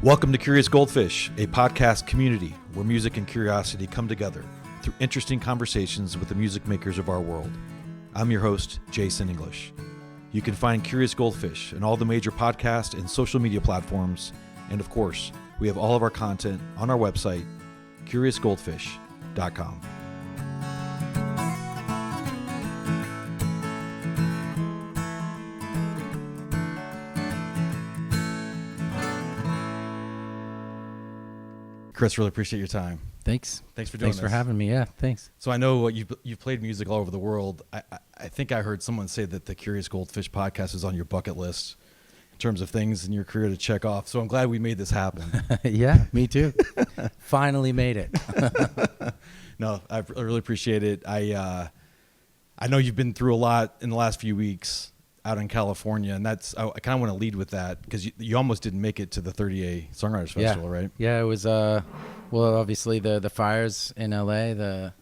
Welcome to Curious Goldfish, a podcast community where music and curiosity come together through interesting conversations with the music makers of our world. I'm your host, Jason English. You can find Curious Goldfish in all the major podcast and social media platforms, and of course, we have all of our content on our website, curiousgoldfish.com. Chris, really appreciate your time. Thanks for doing this. Thanks for having me. Yeah, thanks. So I know you've played music all over the world. I think I heard someone say that the Curious Goldfish podcast is on your bucket list in terms of things in your career to check off. So I'm glad we made this happen. Yeah, me too. Finally made it. No, I really appreciate it. I know you've been through a lot in the last few weeks out in California, and I kind of want to lead with that because you almost didn't make it to the 30A Songwriters Festival, right? Yeah, it was well, obviously the fires in LA, that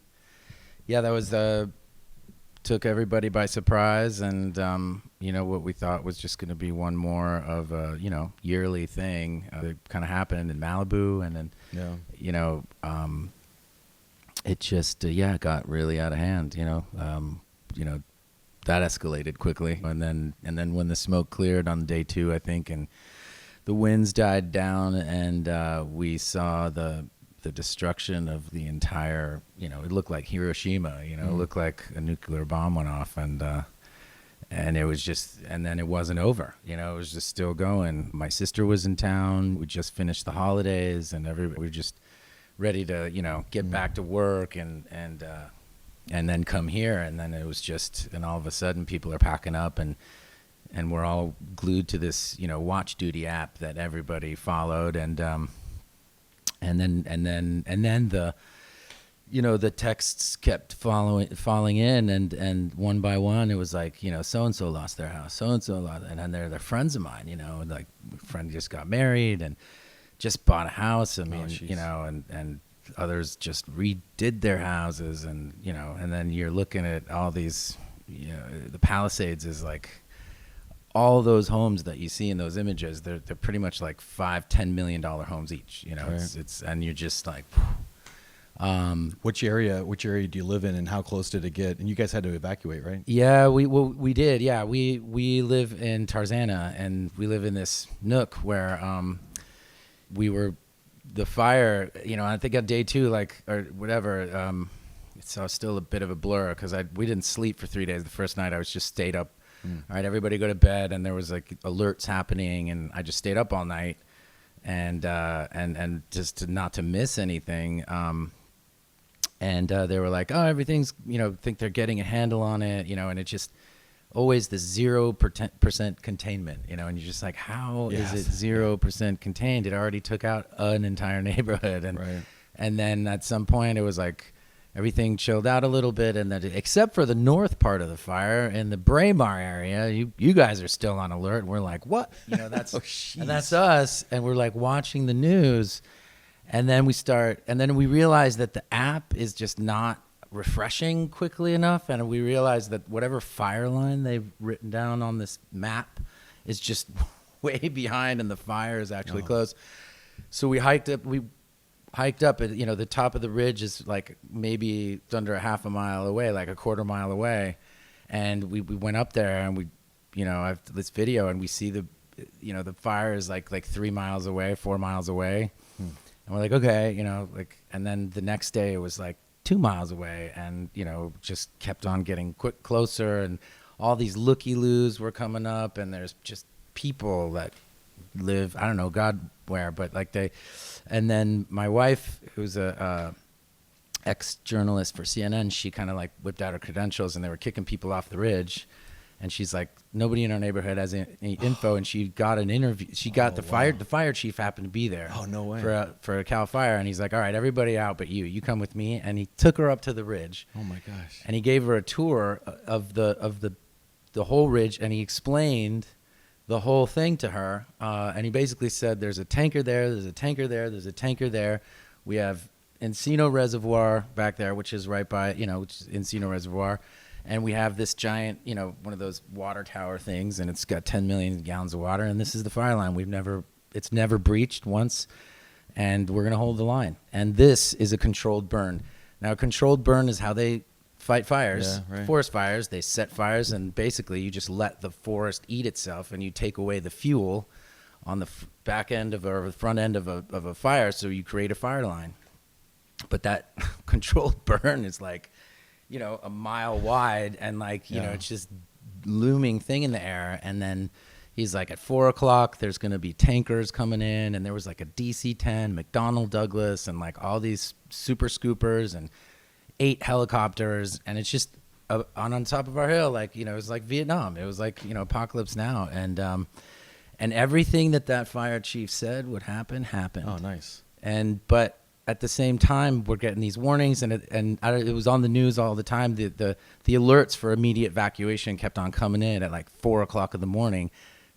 was took everybody by surprise, and what we thought was just going to be one more of a yearly thing that kind of happened in Malibu, and then it just got really out of hand, that escalated quickly, and then when the smoke cleared on day 2, I think, and the winds died down, and we saw the destruction of the entire, it looked like Hiroshima, it looked like a nuclear bomb went off, and it was just, and then it wasn't over, it was just still going. My sister was in town. We just finished the holidays, and we were just ready to, get back to work, and then come here, and then it was just, and all of a sudden people are packing up, and we're all glued to this, watch duty app that everybody followed, and then the, the texts kept falling in, and one by one it was like, so and so lost their house, so and so lost, and then they're friends of mine, like a friend just got married and just bought a house. I mean, and others just redid their houses, and and then you're looking at all these, the Palisades is like all those homes that you see in those images. They're pretty much like $5-10 million homes each. Right. It's and you're just like, which area do you live in, and how close did it get? And you guys had to evacuate, right? Yeah, we did. Yeah, we live in Tarzana, and we live in this nook where we were. The fire, I think on day 2, or whatever, it's still a bit of a blur because we didn't sleep for 3 days. The first night I was just stayed up. All right, everybody go to bed, and there was like alerts happening, and I just stayed up all night, and just to not to miss anything. And they were like, oh, everything's, think they're getting a handle on it, and it just always the 0% containment, and you're just like, how is it 0% contained? It already took out an entire neighborhood, and then at some point it was like everything chilled out a little bit, and then except for the north part of the fire in the Braemar area, you guys are still on alert, and we're like, what? That's and that's us, and we're like watching the news, and then we realize that the app is just not refreshing quickly enough, and we realized that whatever fire line they've written down on this map is just way behind, and the fire is actually close. So we hiked up at, the top of the ridge is like maybe under a half a mile away, like a quarter mile away, and we went up there, and I have this video, and we see the fire is like 3 miles away, 4 miles away, and we're like, okay, and then the next day it was like 2 miles away, and just kept on getting closer, and all these looky-loos were coming up, and there's just people that live, I don't know God where, but and then my wife, who's a ex-journalist for CNN, she kind of like whipped out her credentials, and they were kicking people off the ridge, and she's like, nobody in our neighborhood has any info, and she got an interview. She got the fire chief happened to be there. Oh, no way. For a Cal Fire, and he's like, all right, everybody out but you come with me, and he took her up to the ridge. Oh my gosh. And he gave her a tour of the whole ridge, and he explained the whole thing to her, and he basically said, there's a tanker there, there's a tanker there, there's a tanker there. We have Encino Reservoir back there, which is right by, which is Encino Reservoir. And we have this giant, one of those water tower things, and it's got 10 million gallons of water, and this is the fire line. We've never it's never breached once, and we're going to hold the line. And this is a controlled burn. Now, a controlled burn is how they fight fires, forest fires. They set fires, and basically you just let the forest eat itself, and you take away the fuel on the back end of or the front end of a fire, so you create a fire line. But that controlled burn is like, you know, a mile wide, and like, you know, it's just looming thing in the air. And then he's like, at 4:00, there's going to be tankers coming in, and there was like a DC-10, McDonnell Douglas, and like all these super scoopers and 8 helicopters, and it's just on top of our hill, like, you know, it was like Vietnam. It was like, you know, apocalypse now, and everything that fire chief said would happen happened. Oh, nice. But at the same time, we're getting these warnings, and it was on the news all the time. The alerts for immediate evacuation kept on coming in at like 4:00 in the morning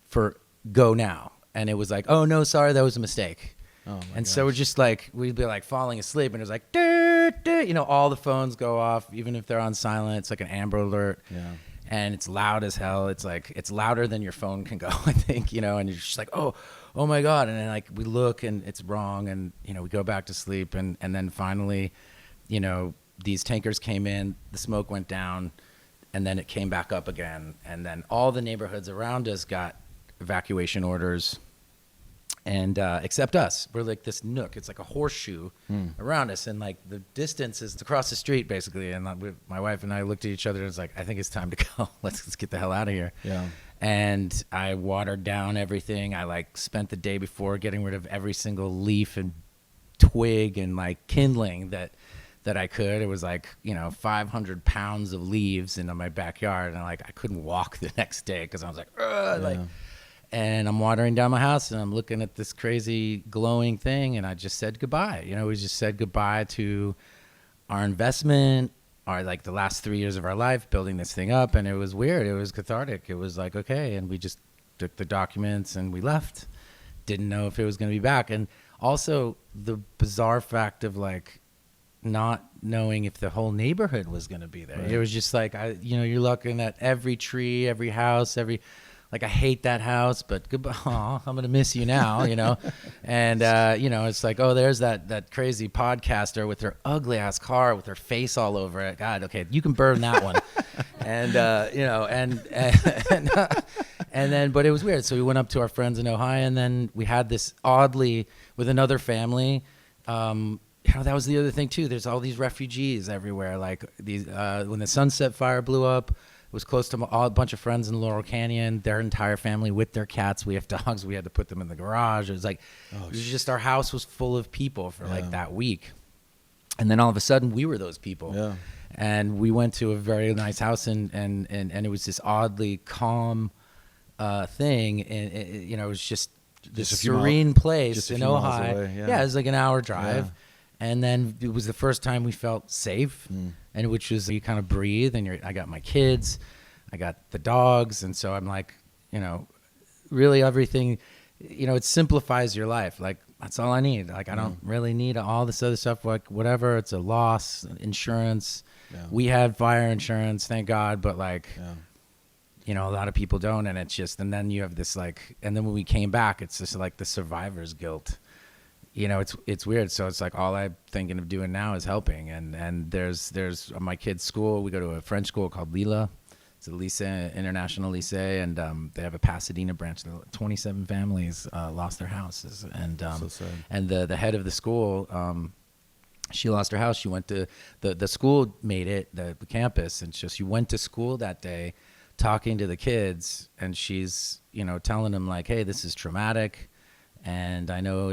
for go now, and it was like, oh no, sorry, that was a mistake. Oh, and so we're just like, we'd be like falling asleep, and it was like, doo, doo, you know, all the phones go off, even if they're on silent. It's like an Amber Alert. Yeah. And it's loud as hell. It's like, it's louder than your phone can go, I think, you know, and you're just like, oh my God. And then like we look and it's wrong, and, you know, we go back to sleep, and then finally, you know, these tankers came in, the smoke went down, and then it came back up again. And then all the neighborhoods around us got evacuation orders, and except us. We're like this nook. It's like a horseshoe around us, and like the distance is across the street basically. And my wife and I looked at each other, and it's like, I think it's time to go. Let's get the hell out of here. Yeah. And I watered down everything. I like spent the day before getting rid of every single leaf and twig and like kindling that I could. It was like, you know, 500 pounds of leaves in my backyard, and I couldn't walk the next day because I was like, like. And I'm watering down my house, and I'm looking at this crazy glowing thing, and I just said goodbye. You know, we just said goodbye to our investment, like the last 3 years of our life building this thing up, and it was weird. It was cathartic. It was like, okay, and we just took the documents and we left. Didn't know if it was going to be back. And also the bizarre fact of like not knowing if the whole neighborhood was going to be there. Right. It was just like, you know, you're looking at every tree, every house, like, I hate that house, but goodbye. Aw, I'm going to miss you now, you know? And, you know, it's like, oh, there's that crazy podcaster with her ugly ass car with her face all over it. God, okay, you can burn that one. And, you know, and then, but it was weird. So we went up to our friends in Ohio, and then we had this oddly with another family. You know, that was the other thing too. There's all these refugees everywhere. Like these, when the Sunset Fire blew up, was close to a bunch of friends in Laurel Canyon, their entire family with their cats. We have dogs. We had to put them in the garage. It was like, it was just, our house was full of people for like that week. And then all of a sudden we were those people. Yeah. And we went to a very nice house, and it was this oddly calm thing. And you know, it was just this serene place in Ojai. Yeah, it was like an hour drive. Yeah. And then it was the first time we felt safe. And which was, you kind of breathe, and I got my kids, I got the dogs. And so I'm like, you know, really everything, you know, it simplifies your life. Like, that's all I need. Like, I don't really need all this other stuff. Like, whatever, it's a loss, insurance. Yeah. We had fire insurance, thank God. But like, you know, a lot of people don't. And it's just, and then you have this like, and then when we came back, it's just like the survivor's guilt. You know, it's weird. So it's like, all I'm thinking of doing now is helping. And there's my kids' school. We go to a French school called Lila. It's a lycée, international lycée, and they have a Pasadena branch. 27 families lost their houses, and so sad. And the head of the school, she lost her house. She went to the school made it the campus, and she went to school that day, talking to the kids, and she's, you know, telling them like, hey, this is traumatic. And I know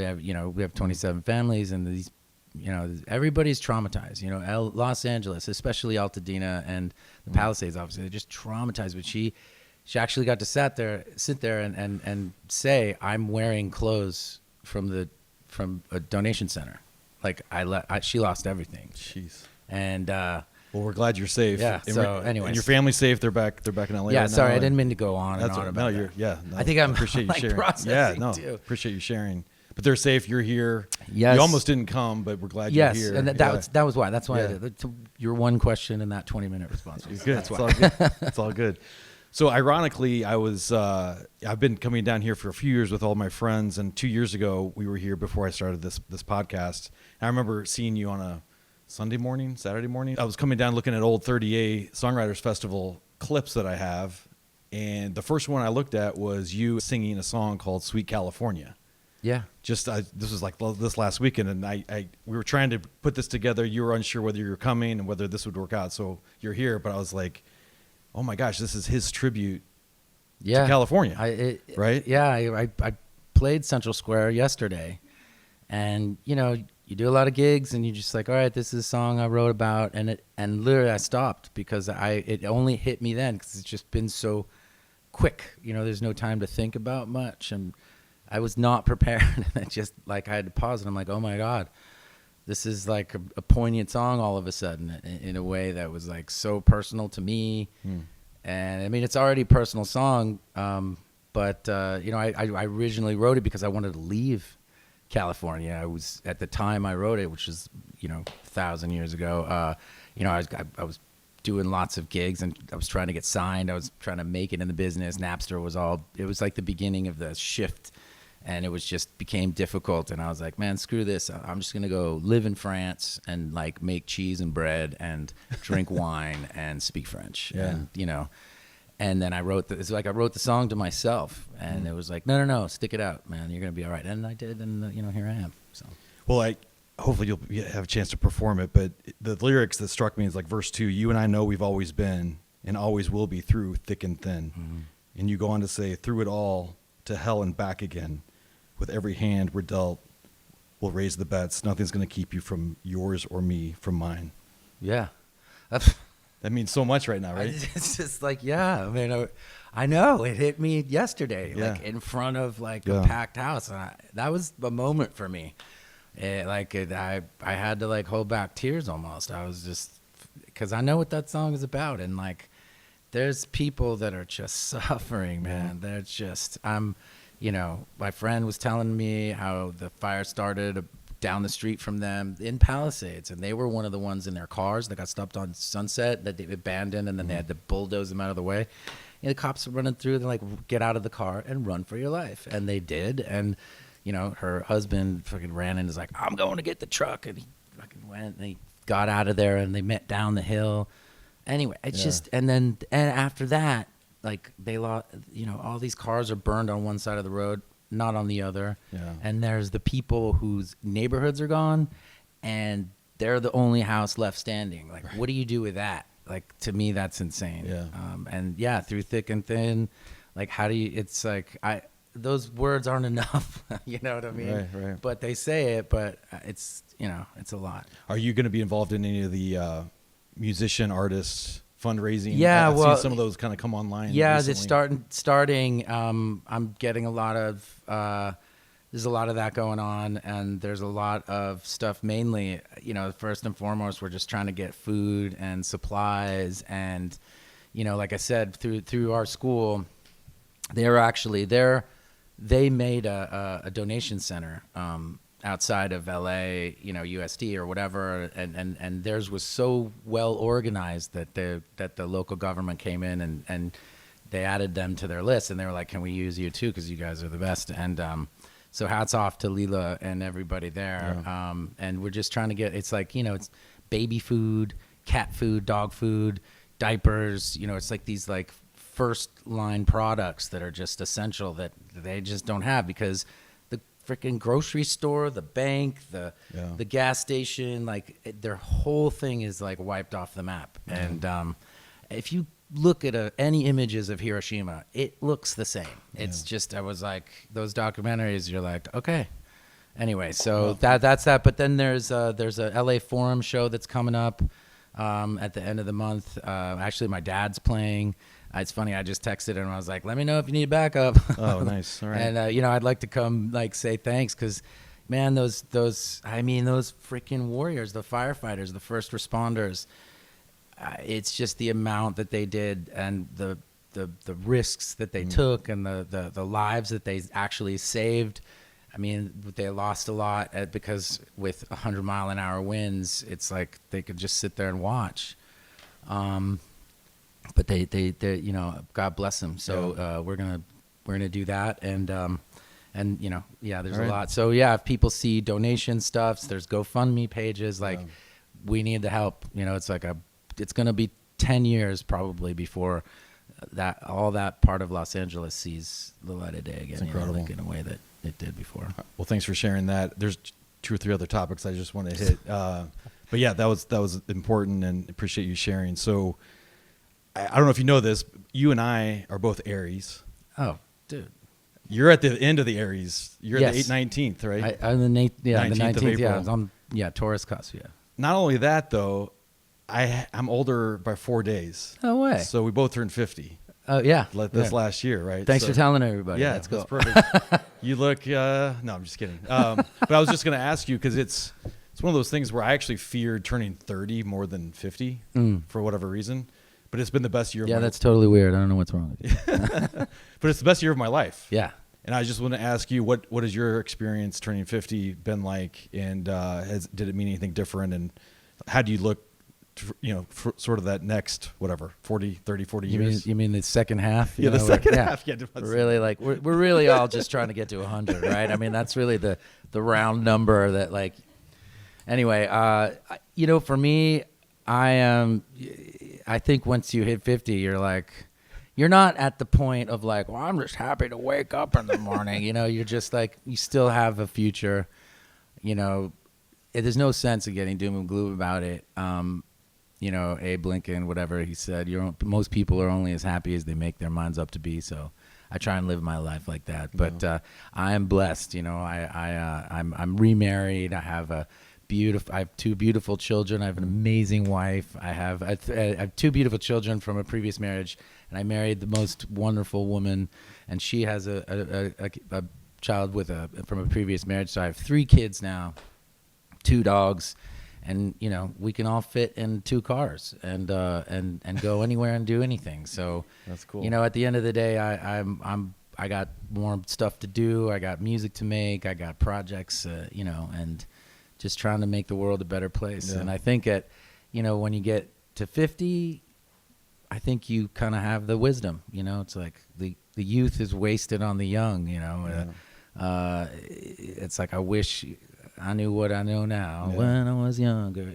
we have 27 families, and these, you know, everybody's traumatized. You know, Los Angeles, especially Altadena and the Palisades, obviously, they're just traumatized. But she actually got to sit there and say, I'm wearing clothes from a donation center. Like she lost everything. Jeez. And well, we're glad you're safe. Yeah. So, anyways, and your family's safe. They're back in LA. Yeah. Right sorry, now, I didn't mean to go on and on about that. No, I think I'm appreciate you like sharing. processing too. Appreciate you sharing. But they're safe. You're here. Yes. You almost didn't come, but we're glad you're here. Yes, and that was why. That's why your one question in that 20-minute response. Good. That's why. It's all good. It's all good. So ironically, I've been coming down here for a few years with all my friends, and 2 years ago we were here before I started this podcast. And I remember seeing you on a Saturday morning. I was coming down looking at old 30A Songwriters Festival clips that I have, and the first one I looked at was you singing a song called "Sweet California." Yeah. This was like this last weekend, and we were trying to put this together. You were unsure whether you were coming and whether this would work out, so you're here. But I was like, oh my gosh, this is his tribute to California, right? Yeah, I played Central Square yesterday, and you do a lot of gigs, and you're just like, all right, this is a song I wrote about, and literally I stopped because it only hit me then because it's just been so quick. There's no time to think about much, and I was not prepared. And just like I had to pause, and I'm like, oh my God, this is like a poignant song all of a sudden in a way that was like so personal to me. And I mean, it's already a personal song, but I originally wrote it because I wanted to leave California. I was, at the time I wrote it, which is 1,000 years ago, I was doing lots of gigs, and I was trying to get signed. I was trying to make it in the business. Napster it was like the beginning of the shift, and it was just became difficult. And I was like, man, screw this. I'm just going to go live in France and like make cheese and bread and drink wine and speak French. Yeah. And, and then I wrote the song to myself, and it was like, no, stick it out, man. You're going to be all right. And I did. And, here I am. So, well, hopefully you'll have a chance to perform it. But the lyrics that struck me is like verse 2, you and I know we've always been and always will be through thick and thin. Mm-hmm. And you go on to say, through it all to hell and back again. With every hand we're dealt, we'll raise the bets. Nothing's going to keep you from yours or me from mine. Yeah. That means so much right now, right? It's just like, yeah. I mean, I know. It hit me yesterday, like in front of like a packed house. And that was a moment for me. I had to like hold back tears almost. I was just, because I know what that song is about. And like, there's people that are just suffering, man. They're just, my friend was telling me how the fire started down the street from them in Palisades, and they were one of the ones in their cars that got stopped on Sunset that they abandoned, and then they had to bulldoze them out of the way. The cops were running through. They're like, get out of the car and run for your life. And they did. And, her husband fucking ran and was like, I'm going to get the truck. And he fucking went, and he got out of there, and they met down the hill. Anyway, it's just, and after that, like they lost, all these cars are burned on one side of the road, not on the other. Yeah. And there's the people whose neighborhoods are gone, and they're the only house left standing. Like, what do you do with that? Like, to me, that's insane. Yeah. Through thick and thin, like, how do you, it's like, those words aren't enough, you know what I mean? Right. But they say it, but it's, it's a lot. Are you going to be involved in any of the musician artists fundraising? Yeah, I've seen some of those kind of come online. Yeah, recently. it's starting. I'm getting a lot of. There's a lot of that going on, and there's a lot of stuff. Mainly, first and foremost, we're just trying to get food and supplies, and like I said, through our school, they made a donation center. Outside of LA, USD or whatever, and theirs was so well organized that the local government came in and they added them to their list, and they were like, can we use you too, because you guys are the best. And so hats off to Leela and everybody there. And we're just trying to get, it's like, it's baby food, cat food, dog food, diapers, it's like these like first line products that are just essential that they just don't have, because freaking grocery store, the bank, the gas station, like their whole thing is like wiped off the map. And if you look at any images of Hiroshima, it looks the same. It's just, I was like, those documentaries, you're like, okay. Anyway, so that's that. But then there's a LA Forum show that's coming up at the end of the month. Actually, my dad's playing. It's funny, I just texted him and I was like, let me know if you need backup. Oh, nice. All right. And, I'd like to come, like, say thanks, because, man, those freaking warriors, the firefighters, the first responders, it's just the amount that they did, and the risks that they took, and the lives that they actually saved. I mean, they lost a lot because with 100-mile-an-hour winds, it's like they could just sit there and watch. but they you know, God bless them. So we're gonna do that, and you know, there's a lot. So if people see donation stuffs, there's GoFundMe pages. Like we need the help. You know, it's gonna be 10 years probably before all that part of Los Angeles sees the light of day again. It's incredible. You know, like in a way that it did before. Well, thanks for sharing that. There's 2 or 3 other topics I just want to hit. But yeah, that was important, and appreciate you sharing. So I don't know if you know this, you and I are both Aries. Oh, dude. You're at the end of the Aries. You're Yes. the 19th, right? I'm the 19th of April. Taurus cusp, Not only that, though, I'm older by 4 days. No way. So we both turned 50. Oh, yeah. This last year, right? Thanks for telling everybody. Yeah, Let's go. that's perfect. You look, no, I'm just kidding. But I was just going to ask you, because it's one of those things where I actually feared turning 30 more than 50 for whatever reason. But it's been the best year of my life. Yeah, that's totally weird. I don't know what's wrong with you. But it's the best year of my life. Yeah. And I just want to ask you, what has your experience turning 50 been like? And did it mean anything different? And how do you look, for sort of that next, 40 years? You mean the second half? Yeah, the second half. Yeah, we're really we're really all just trying to get to 100, right? I mean, that's really the round number that like. Anyway, for me, I think once you hit 50, you're not at the point of like, well, I'm just happy to wake up in the morning. You're just like, you still have a future. There's no sense of getting doom and gloom about it. Abe Lincoln, whatever he said, most people are only as happy as they make their minds up to be. So I try and live my life like that. But I am blessed. I'm remarried. I have 2 beautiful children. I have an amazing wife. I have 2 beautiful children from a previous marriage, and I married the most wonderful woman, and she has a child from a previous marriage. So I have 3 kids now, 2 dogs, and we can all fit in 2 cars and go anywhere and do anything. So that's cool. At the end of the day, I got more stuff to do. I got music to make. I got projects, and just trying to make the world a better place. Yeah. And I think when you get to 50, I think you kind of have the wisdom. It's like the youth is wasted on the young. It's like I wish I knew what I know now when I was younger.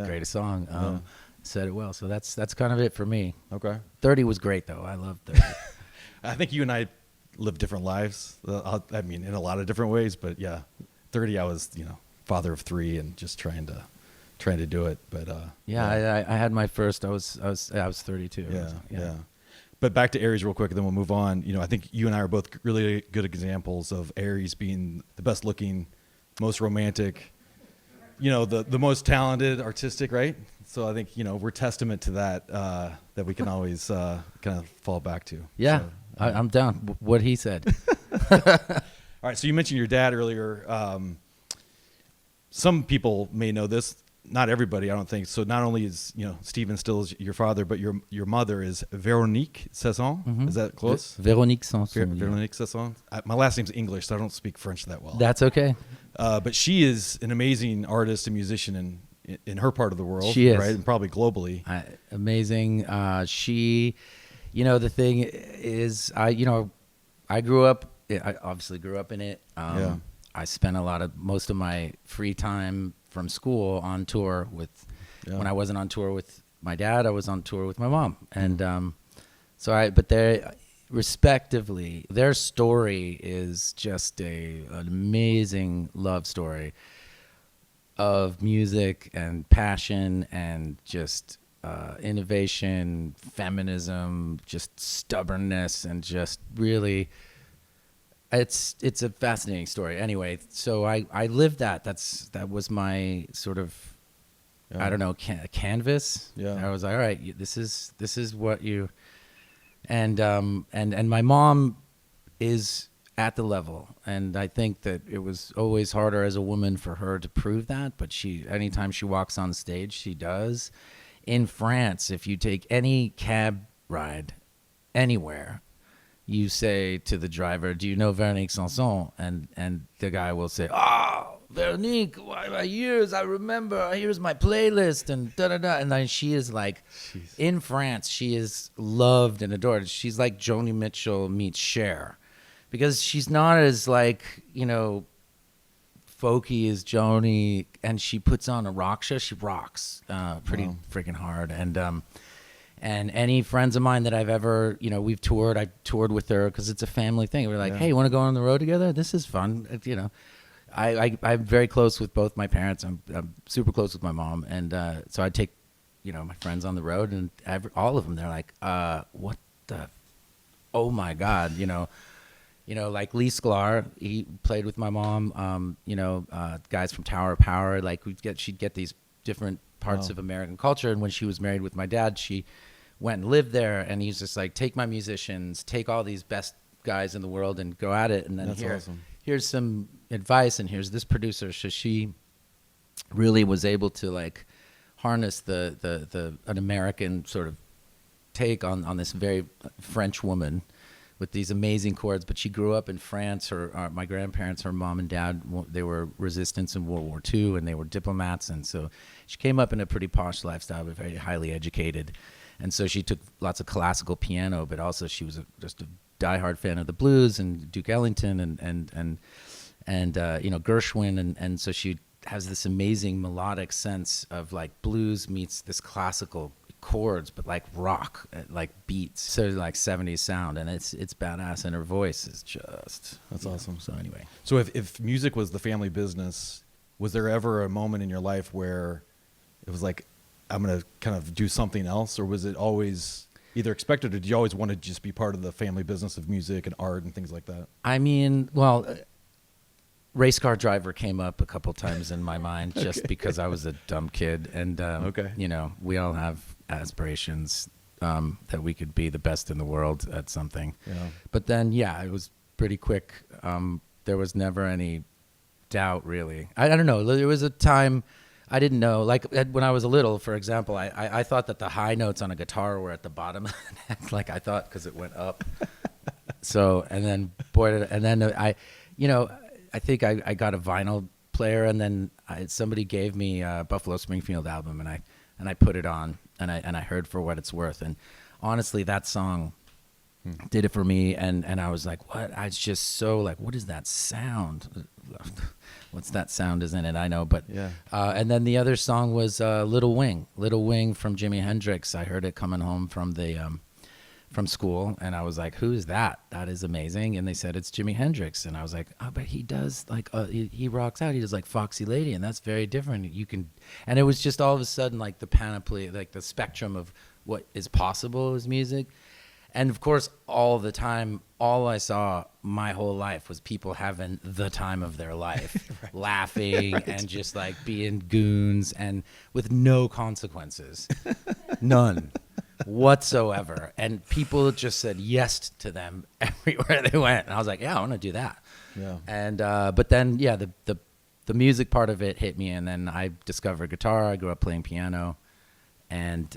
Greatest song. Said it well. So that's kind of it for me. Okay. 30 was great though. I loved 30. I think you and I live different lives. I mean, in a lot of different ways. But yeah, 30, I was father of 3 and just trying to do it. But I had my first. I was 32. Yeah. But back to Aries real quick, and then we'll move on. I think you and I are both really good examples of Aries being the best looking, most romantic, the most talented, artistic, right? So I think we're testament to that we can always kind of fall back to. Yeah, so, I'm down. What he said. All right. So you mentioned your dad earlier. Some people may know this, not everybody, I don't think. So not only is Stephen still is your father, but your mother is Véronique Sasson. Mm-hmm. Is that close? Véronique Sanson. Véronique Sasson. My last name's English, so I don't speak French that well. That's okay. But she is an amazing artist and musician in her part of the world. She is, right, and probably globally. Amazing. She, the thing is, I grew up. I obviously grew up in it. I spent most of my free time from school on tour when I wasn't on tour with my dad, I was on tour with my mom. And but they respectively, their story is just an amazing love story of music and passion and just innovation, feminism, just stubbornness, and just really it's a fascinating story. Anyway, so I lived that. That was my sort of I don't know, canvas. Yeah. I was like, all right, this is what you and my mom is at the level, and I think that it was always harder as a woman for her to prove that, but anytime she walks on stage, she does. In France, if you take any cab ride anywhere, you say to the driver, "Do you know Véronique Sanson?" And the guy will say, "Oh, Veronique, why my ears? I remember. Here's my playlist and da da da. And then she is like, in France, she is loved and adored. She's like Joni Mitchell meets Cher, because she's not as like, you know, folky as Joni, and she puts on a rock show. She rocks pretty freaking hard. And any friends of mine that I've ever, you know, we've toured. I toured with her because it's a family thing. We're like, hey, you want to go on the road together? This is fun. You know, I'm very close with both my parents. I'm super close with my mom, and so I take, you know, my friends on the road, and all of them, they're like, what the, oh my God, you know, like Lee Sklar, he played with my mom. You know, guys from Tower of Power, like she'd get these different parts of American culture, and when she was married with my dad, she went and lived there, and he's just like, take my musicians, take all these best guys in the world and go at it. And then here's some advice, and here's this producer. So she really was able to like harness an American sort of take on this very French woman with these amazing chords. But she grew up in France. My grandparents, her mom and dad, they were resistance in World War II, and they were diplomats. And so she came up in a pretty posh lifestyle, but very highly educated. And so she took lots of classical piano, but also she was just a diehard fan of the blues and Duke Ellington and you know, Gershwin. And so she has this amazing melodic sense of like blues meets this classical chords, but like rock, like beats. So like 70s sound, and it's badass, and her voice is just, that's awesome. So anyway. So if music was the family business, was there ever a moment in your life where it was like, I'm going to kind of do something else, or was it always either expected, or did you always want to just be part of the family business of music and art and things like that? I mean, well, race car driver came up a couple times in my mind just because I was a dumb kid. And, you know, we all have aspirations that we could be the best in the world at something. Yeah. But then, yeah, it was pretty quick. There was never any doubt, really. I don't know. There was a time I didn't know. Like when I was little, for example, I thought that the high notes on a guitar were at the bottom of the neck. Like I thought, because it went up. So, and then, I think I got a vinyl player, and then somebody gave me a Buffalo Springfield album, and I put it on, and I heard For What It's Worth. And honestly, that song did it for me. And I was like, what? I was just so like, what is that sound? What's that sound? Isn't it? I know, but yeah. And then the other song was Little Wing from Jimi Hendrix. I heard it coming home from from school, and I was like, who is that? That is amazing. And they said it's Jimi Hendrix, and I was like, oh, but he does like he rocks out. He does like Foxy Lady, and that's very different. And it was just all of a sudden like the panoply, like the spectrum of what is possible as music. And of course, all the time, all I saw my whole life was people having the time of their life, right. Laughing and just like being goons, and with no consequences, none whatsoever. And people just said yes to them everywhere they went. And I was like, yeah, I want to do that. Yeah. And but then, yeah, the music part of it hit me, and then I discovered guitar. I grew up playing piano, and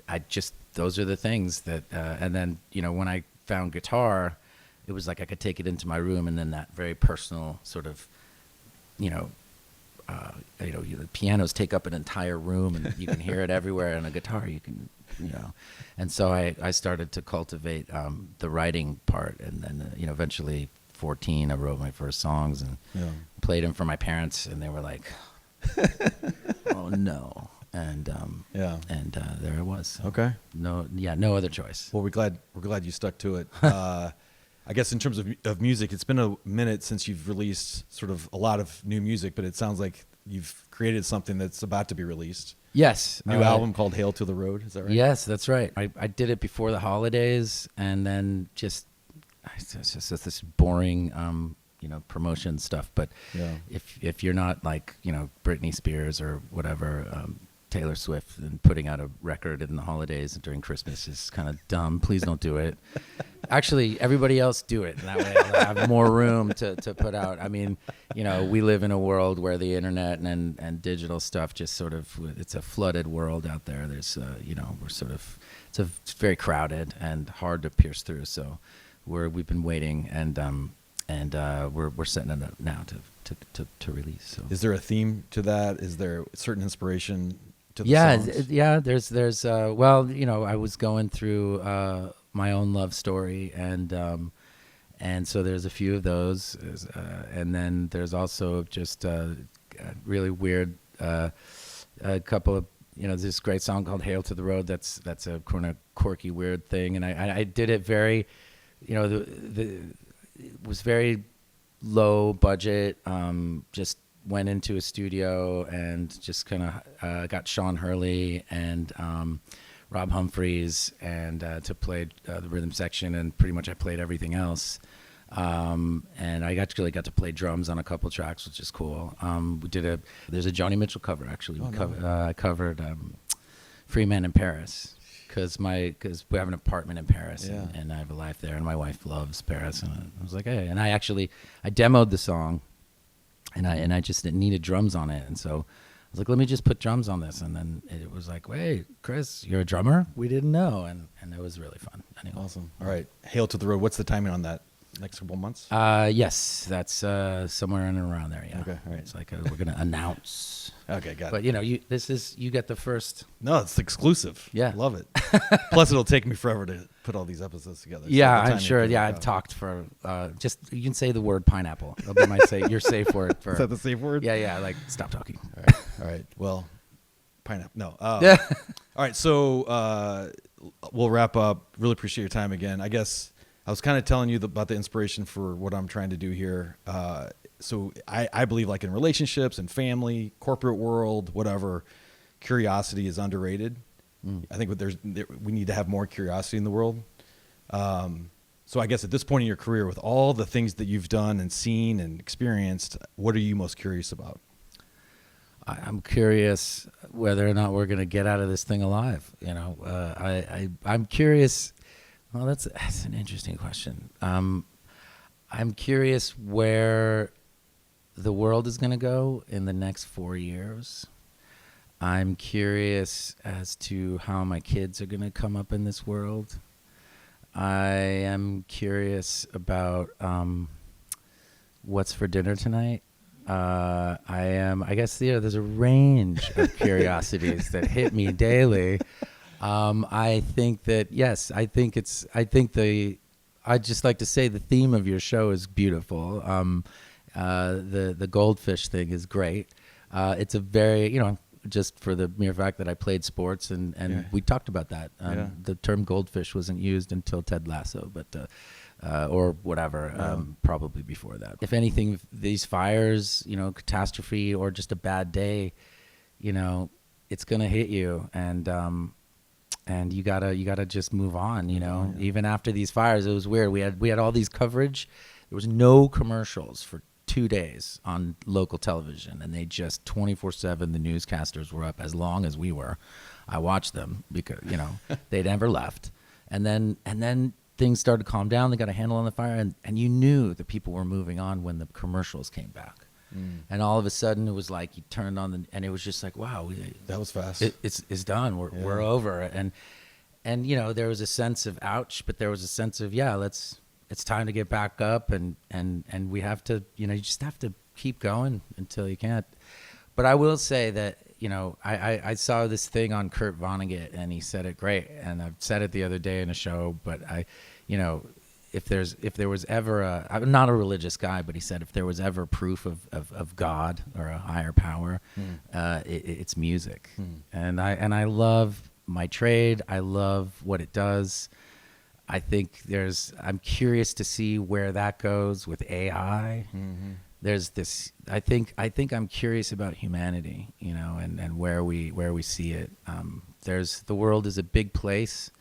those are the things that, and then, you know, when I found guitar, it was like I could take it into my room, and then that very personal sort of, the pianos take up an entire room, and you can hear it everywhere. And a guitar, you can, and so I started to cultivate the writing part, and then, eventually 14, I wrote my first songs and played them for my parents, and they were like, oh no. And there it was. So okay. No other choice. Well, we're glad you stuck to it. I guess in terms of music, it's been a minute since you've released sort of a lot of new music, but it sounds like you've created something that's about to be released. Yes. New album called Hail to the Road. Is that right? Yes, that's right. I did it before the holidays, and then it's just this boring promotion stuff. But if you're not like Britney Spears or whatever, Taylor Swift, and putting out a record in the holidays during Christmas is kind of dumb. Please don't do it. Actually, everybody else do it. And that way I'll have more room to put out. I mean, we live in a world where the internet and digital stuff just sort of, it's a flooded world out there. There's, it's very crowded and hard to pierce through. So we've been waiting, and and we're setting it up now to release. So. Is there a theme to that? Is there certain inspiration to the Yeah, songs? yeah. There's well, I was going through my own love story, and so there's a few of those, and then there's also just a really weird a couple of there's this great song called "Hail to the Road." That's a kind of quirky, weird thing, and I did it very, it was very low budget. Just went into a studio and just kind of got Sean Hurley and Rob Humphreys and to play the rhythm section, and pretty much I played everything else. And I actually got to play drums on a couple tracks, which is cool. There's a Joni Mitchell cover actually. I covered Free Man in Paris because we have an apartment in Paris and I have a life there, and my wife loves Paris, and I was like, hey, and I demoed the song, and I just needed drums on it, and so I was like, let me just put drums on this, and then it was like, wait, Chris, you're a drummer? We didn't know, and it was really fun. Anyway. Awesome. All right, Hail to the Road. What's the timing on that? Next couple months? Yes, that's somewhere in and around there. Yeah. Okay. All right. It's like we're gonna announce. Okay, got it. But you get the first. No, it's exclusive. Yeah, love it. Plus, it'll take me forever to put all these episodes together. Yeah, I'm sure. Yeah, I've talked for just you can say the word pineapple. That'll be my your safe word for. Is that the safe word? Yeah. Like stop talking. All right. Well, pineapple. No. All right. So we'll wrap up. Really appreciate your time again. I guess. I was kind of telling you about the inspiration for what I'm trying to do here. So I believe like in relationships and family, corporate world, whatever, curiosity is underrated. I think we need to have more curiosity in the world. So I guess at this point in your career, with all the things that you've done and seen and experienced, what are you most curious about? I'm curious whether or not we're going to get out of this thing alive. I'm curious. Well, that's an interesting question. I'm curious where the world is going to go in the next 4 years. I'm curious as to how my kids are going to come up in this world. I am curious about what's for dinner tonight. I guess there's a range of curiosities that hit me daily. I think that, yes, I'd just like to say the theme of your show is beautiful. The goldfish thing is great. It's a very, just for the mere fact that I played sports and we talked about that. The term goldfish wasn't used until Ted Lasso, but, or whatever, probably before that. If anything, these fires, catastrophe or just a bad day, it's going to hit you. And you gotta just move on, Even after these fires, it was weird. We had all these coverage. There was no commercials for 2 days on local television, and they just 24/7. The newscasters were up as long as we were. I watched them because they never left. And then things started to calm down. They got a handle on the fire, and you knew that people were moving on when the commercials came back. And all of a sudden, it was like you turned on and it was just like, wow, that was fast. It's done. We're over. And there was a sense of ouch, but there was a sense of it's time to get back up, and we have to, you just have to keep going until you can't. But I will say that I saw this thing on Kurt Vonnegut, and he said it great, and I've said it the other day in a show, but if there was ever I'm not a religious guy, but he said if there was ever proof of God or a higher power, it's music. And I love my trade. I love what it does. I think I'm curious to see where that goes with AI. There's this, I think I'm curious about humanity, and where we see it. The world is a big place.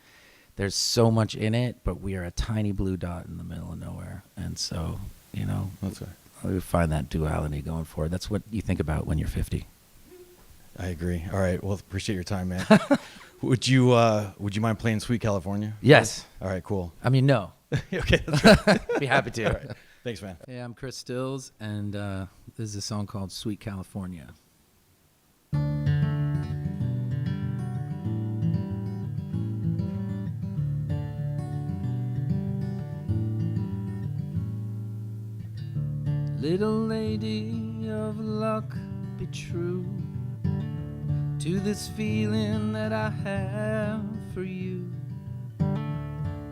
There's so much in it, but we are a tiny blue dot in the middle of nowhere. And so, that's right. We find that duality going forward. That's what you think about when you're 50. I agree. All right. Well, appreciate your time, man. Would you mind playing Sweet California? Yes. All right, cool. I mean, no. Okay. That's right. Be happy to. All right. Thanks, man. Hey, I'm Chris Stills, and this is a song called Sweet California. Little lady of luck, be true to this feeling that I have for you.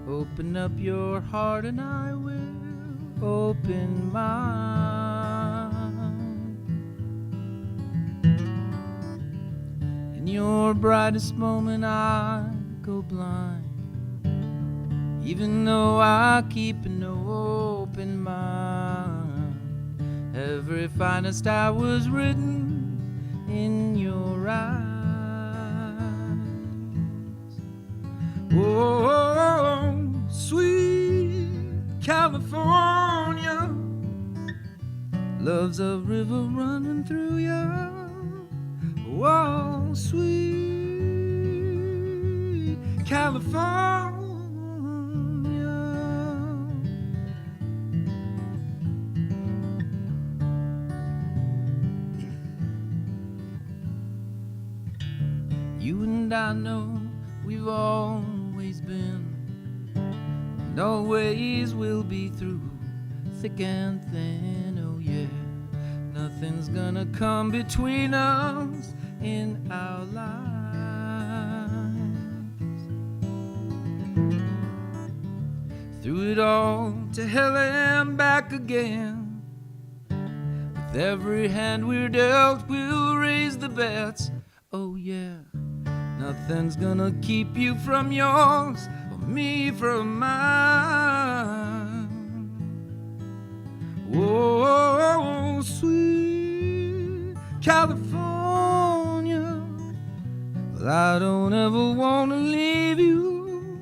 Open up your heart and I will open mine. In your brightest moment I go blind, even though I keep an open mind. Every finest hour was written in your eyes. Oh, sweet California, love's a river running through ya. Oh, sweet California. You and I know we've always been, and always will be, through thick and thin. Oh yeah, nothing's gonna come between us in our lives. Through it all, to hell and back again. With every hand we're dealt, we'll raise the bets. Oh yeah, nothing's gonna keep you from yours or me from mine. Oh, sweet California, well, I don't ever wanna leave you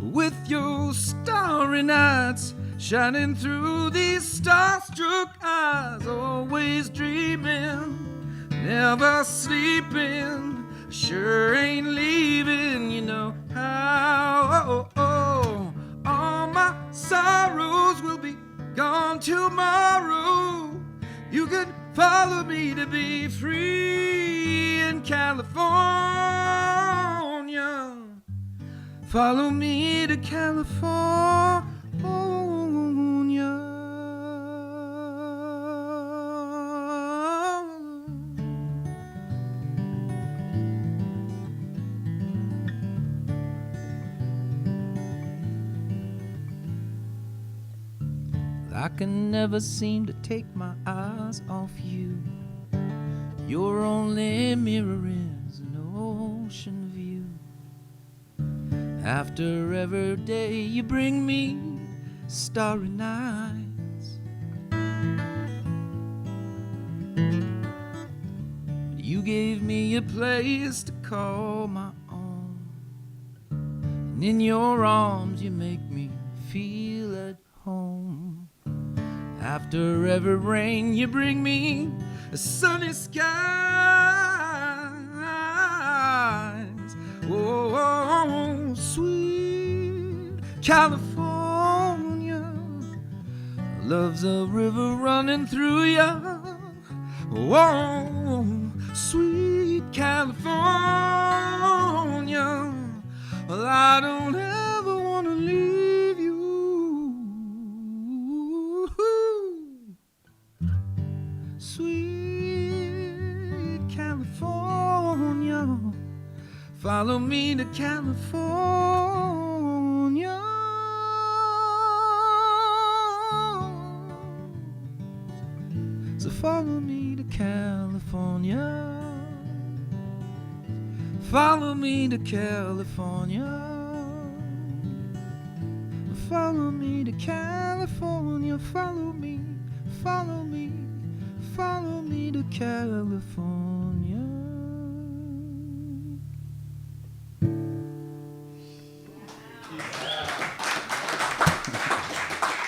with your starry nights shining through these starstruck eyes. Always dreaming, never sleeping, sure ain't leaving, you know how. All my sorrows will be gone tomorrow. You can follow me to be free in California. Follow me to California. I can never seem to take my eyes off you. Your only mirror is an ocean view. After every day you bring me starry nights. You gave me a place to call my own, and in your arms you make me feel at home. After every rain you bring me a sunny skies. Oh, sweet California, love's a river running through ya. Oh, sweet California, well, I don't ever want to leave you. Sweet California, follow me to California. So follow me to California. Follow me to California. Follow me to California. Follow me, follow me, follow me to California.